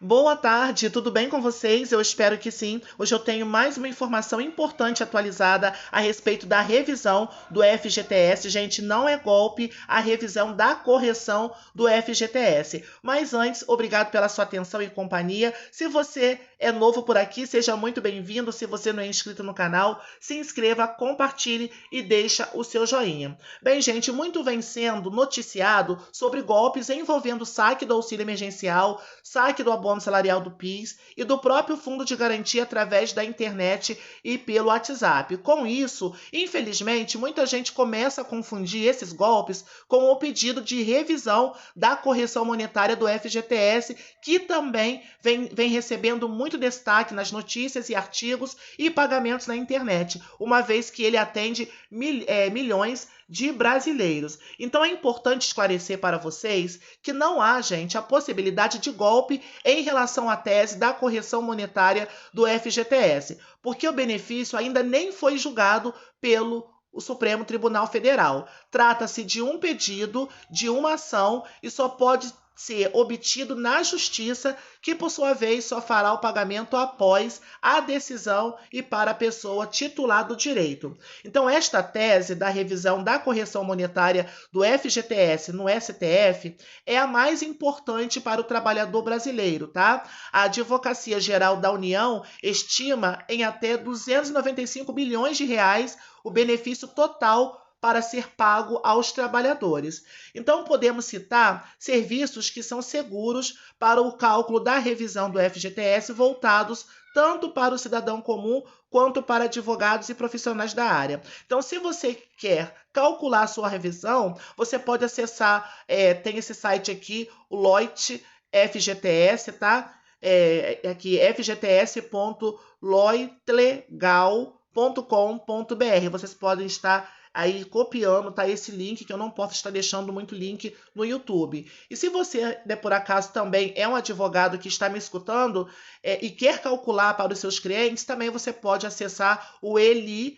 Boa tarde, tudo bem com vocês? Eu espero que sim. Hoje eu tenho mais uma informação importante atualizada a respeito da revisão do FGTS. Gente, não é golpe a revisão da correção do FGTS. Mas antes, obrigado pela sua atenção e companhia. Se você é novo por aqui, seja muito bem-vindo. Se você não é inscrito no canal, se inscreva, compartilhe e deixa o seu joinha. Bem, gente, muito vem sendo noticiado sobre golpes envolvendo saque do auxílio emergencial, saque do abono salarial do PIS e do próprio fundo de garantia através da internet e pelo WhatsApp. Com isso, infelizmente, muita gente começa a confundir esses golpes com o pedido de revisão da correção monetária do FGTS, que também vem recebendo muito destaque nas notícias e artigos e pagamentos na internet, uma vez que ele atende milhões de brasileiros. Então é importante esclarecer para vocês que não há, gente, a possibilidade de golpe em relação à tese da correção monetária do FGTS, porque o benefício ainda nem foi julgado pelo o Supremo Tribunal Federal. Trata-se de um pedido, de uma ação e só pode ser obtido na Justiça, que por sua vez só fará o pagamento após a decisão e para a pessoa titular do direito. Então, esta tese da revisão da correção monetária do FGTS no STF é a mais importante para o trabalhador brasileiro, tá? A Advocacia Geral da União estima em até 295 bilhões de reais o benefício total para ser pago aos trabalhadores. Então, podemos citar serviços que são seguros para o cálculo da revisão do FGTS, voltados tanto para o cidadão comum quanto para advogados e profissionais da área. Então, se você quer calcular a sua revisão, você pode acessar, tem esse site aqui, o Loit FGTS, tá? Aqui, fgts.loitlegal.com.br. Vocês podem estar aí copiando, tá? Esse link, que eu não posso estar deixando muito link no YouTube. E se você, por acaso, também é um advogado que está me escutando e quer calcular para os seus clientes, também você pode acessar o Eli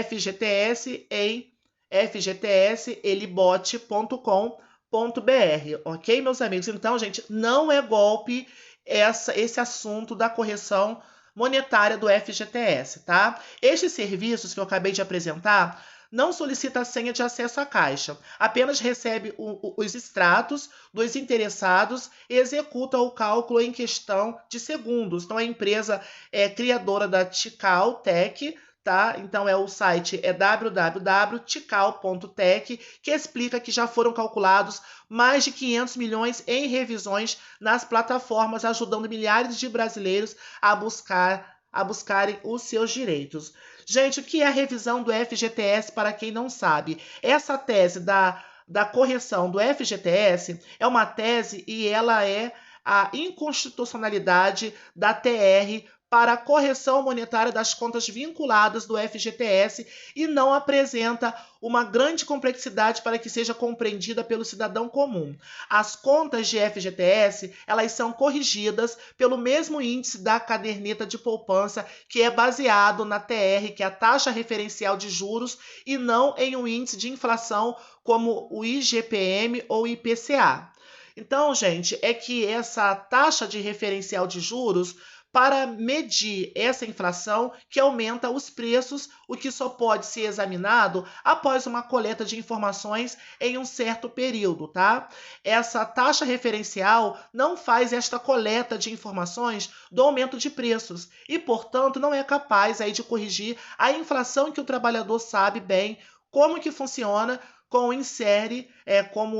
FGTS em fgtselibot.com.br, ok, meus amigos? Então, gente, não é golpe esse assunto da correção monetária do FGTS, tá? Estes serviços que eu acabei de apresentar não solicita a senha de acesso à caixa, apenas recebe os extratos dos interessados e executa o cálculo em questão de segundos. Então, a empresa é criadora da Tikal Tech, tá? Então, o site é www.tikal.tech, que explica que já foram calculados mais de 500 milhões em revisões nas plataformas, ajudando milhares de brasileiros a buscarem os seus direitos. Gente, o que é a revisão do FGTS, para quem não sabe? Essa tese da correção do FGTS é uma tese e ela é a inconstitucionalidade da TR para a correção monetária das contas vinculadas do FGTS e não apresenta uma grande complexidade para que seja compreendida pelo cidadão comum. As contas de FGTS, elas são corrigidas pelo mesmo índice da caderneta de poupança, que é baseado na TR, que é a taxa referencial de juros, e não em um índice de inflação como o IGPM ou IPCA. Então, gente, é que essa taxa de referencial de juros, para medir essa inflação que aumenta os preços, o que só pode ser examinado após uma coleta de informações em um certo período, tá? Essa taxa referencial não faz esta coleta de informações do aumento de preços e, portanto, não é capaz aí de corrigir a inflação, que o trabalhador sabe bem como que funciona, como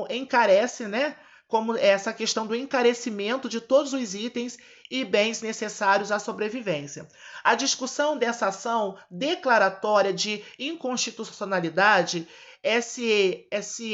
encarece, né? Como essa questão do encarecimento de todos os itens e bens necessários à sobrevivência. A discussão dessa ação declaratória de inconstitucionalidade se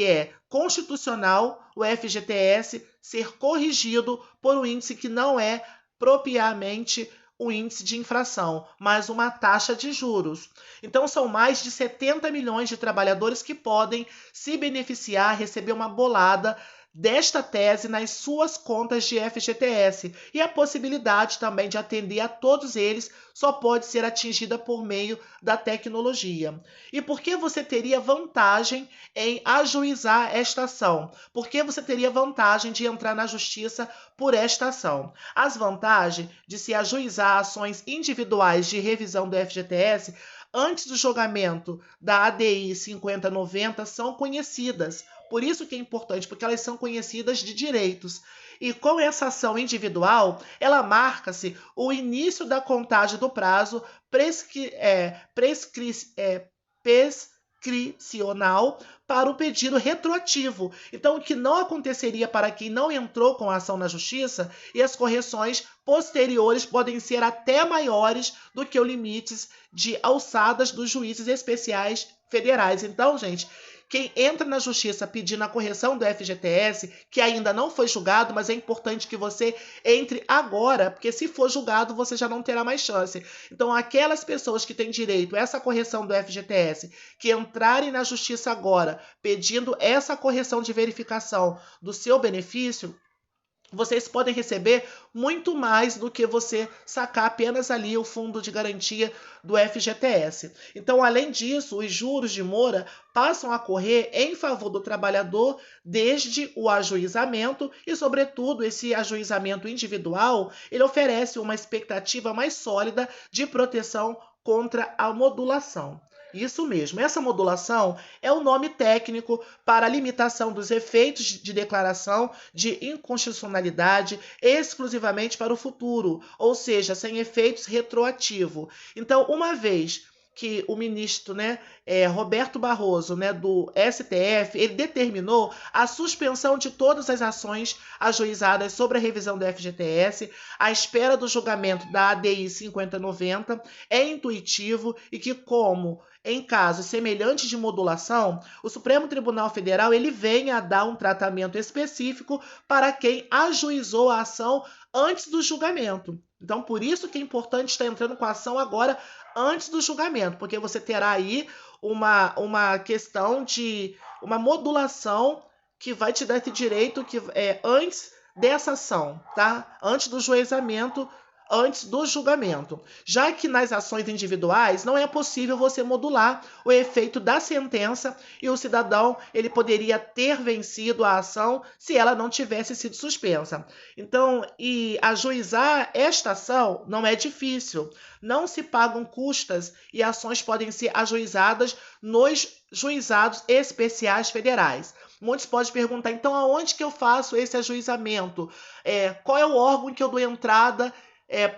é constitucional o FGTS ser corrigido por um índice que não é propriamente o índice de inflação, mas uma taxa de juros. Então, são mais de 70 milhões de trabalhadores que podem se beneficiar, receber uma bolada desta tese nas suas contas de FGTS, e a possibilidade também de atender a todos eles só pode ser atingida por meio da tecnologia. E por que você teria vantagem em ajuizar esta ação? Por que você teria vantagem de entrar na justiça por esta ação? As vantagens de se ajuizar ações individuais de revisão do FGTS antes do julgamento da ADI 5090 são conhecidas. Por isso que é importante, porque elas são conhecidas de direitos. E com essa ação individual, ela marca-se o início da contagem do prazo prescricional para o pedido retroativo. Então, o que não aconteceria para quem não entrou com a ação na justiça, e as correções posteriores podem ser até maiores do que os limites de alçadas dos juízes especiais federais. Então, gente, quem entra na justiça pedindo a correção do FGTS, que ainda não foi julgado, mas é importante que você entre agora, porque se for julgado, você já não terá mais chance. Então, aquelas pessoas que têm direito a essa correção do FGTS, que entrarem na justiça agora pedindo essa correção de verificação do seu benefício, vocês podem receber muito mais do que você sacar apenas ali o fundo de garantia do FGTS. Então, além disso, os juros de mora passam a correr em favor do trabalhador desde o ajuizamento e, sobretudo, esse ajuizamento individual, ele oferece uma expectativa mais sólida de proteção contra a modulação. Isso mesmo, essa modulação é o nome técnico para a limitação dos efeitos de declaração de inconstitucionalidade exclusivamente para o futuro, ou seja, sem efeitos retroativos. Então, uma vez que o ministro, Roberto Barroso, do STF, ele determinou a suspensão de todas as ações ajuizadas sobre a revisão do FGTS, à espera do julgamento da ADI 5090, é intuitivo e que, como em casos semelhantes de modulação, o Supremo Tribunal Federal ele vem a dar um tratamento específico para quem ajuizou a ação antes do julgamento. Então, por isso que é importante estar entrando com a ação agora, antes do julgamento, porque você terá aí uma questão de uma modulação que vai te dar esse direito que antes dessa ação, tá? Antes do juizamento, antes do julgamento. Já que nas ações individuais não é possível você modular o efeito da sentença e o cidadão ele poderia ter vencido a ação se ela não tivesse sido suspensa. Então, e ajuizar esta ação não é difícil. Não se pagam custas e ações podem ser ajuizadas nos juizados especiais federais. Muitos podem perguntar, então, aonde que eu faço esse ajuizamento? Qual é o órgão que eu dou entrada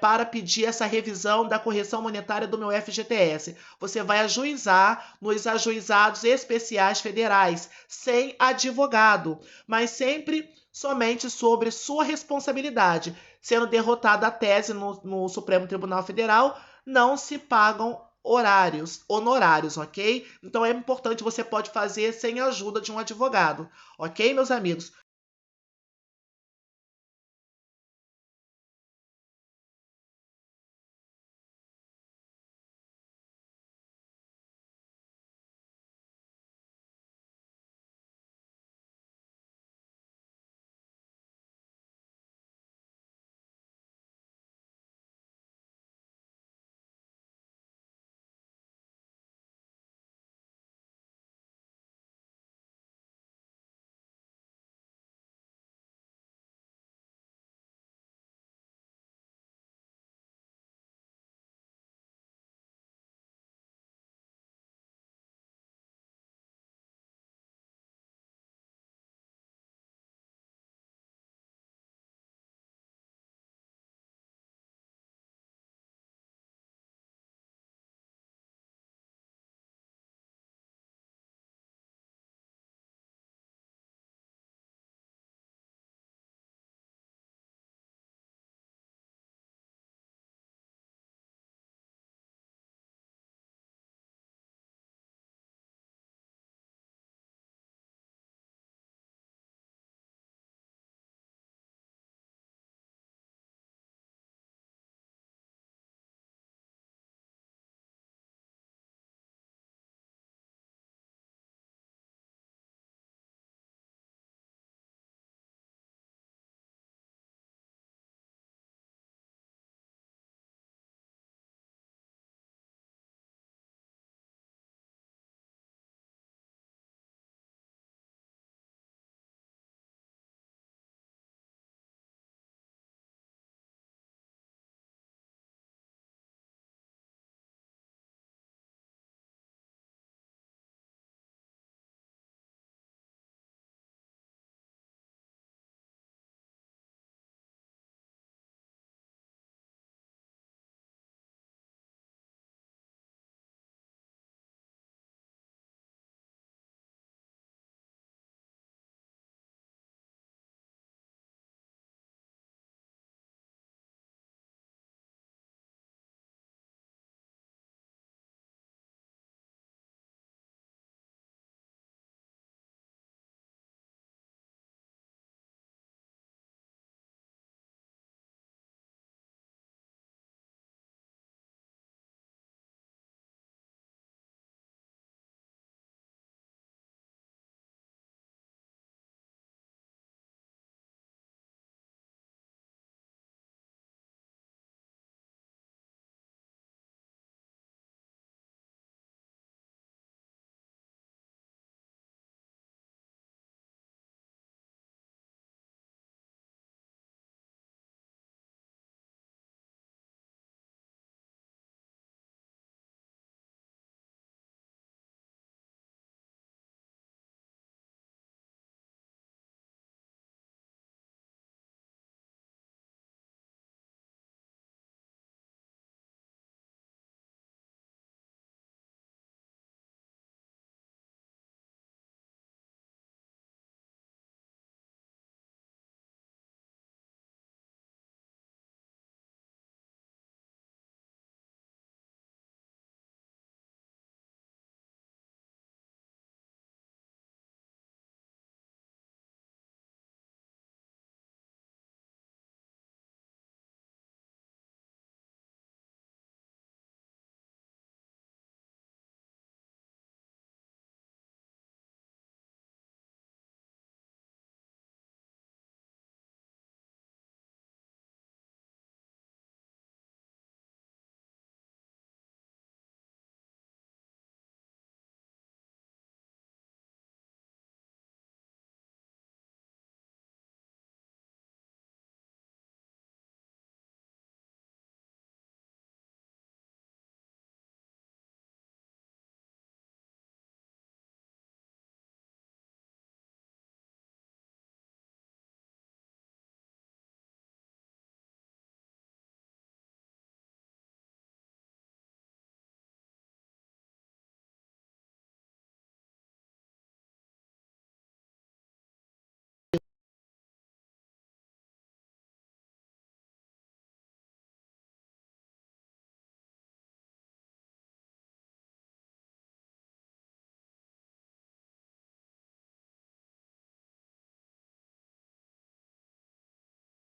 para pedir essa revisão da correção monetária do meu FGTS? Você vai ajuizar nos ajuizados especiais federais, sem advogado, mas sempre somente sobre sua responsabilidade. Sendo derrotada a tese no Supremo Tribunal Federal, não se pagam honorários, ok? Então é importante, você pode fazer sem a ajuda de um advogado, ok, meus amigos?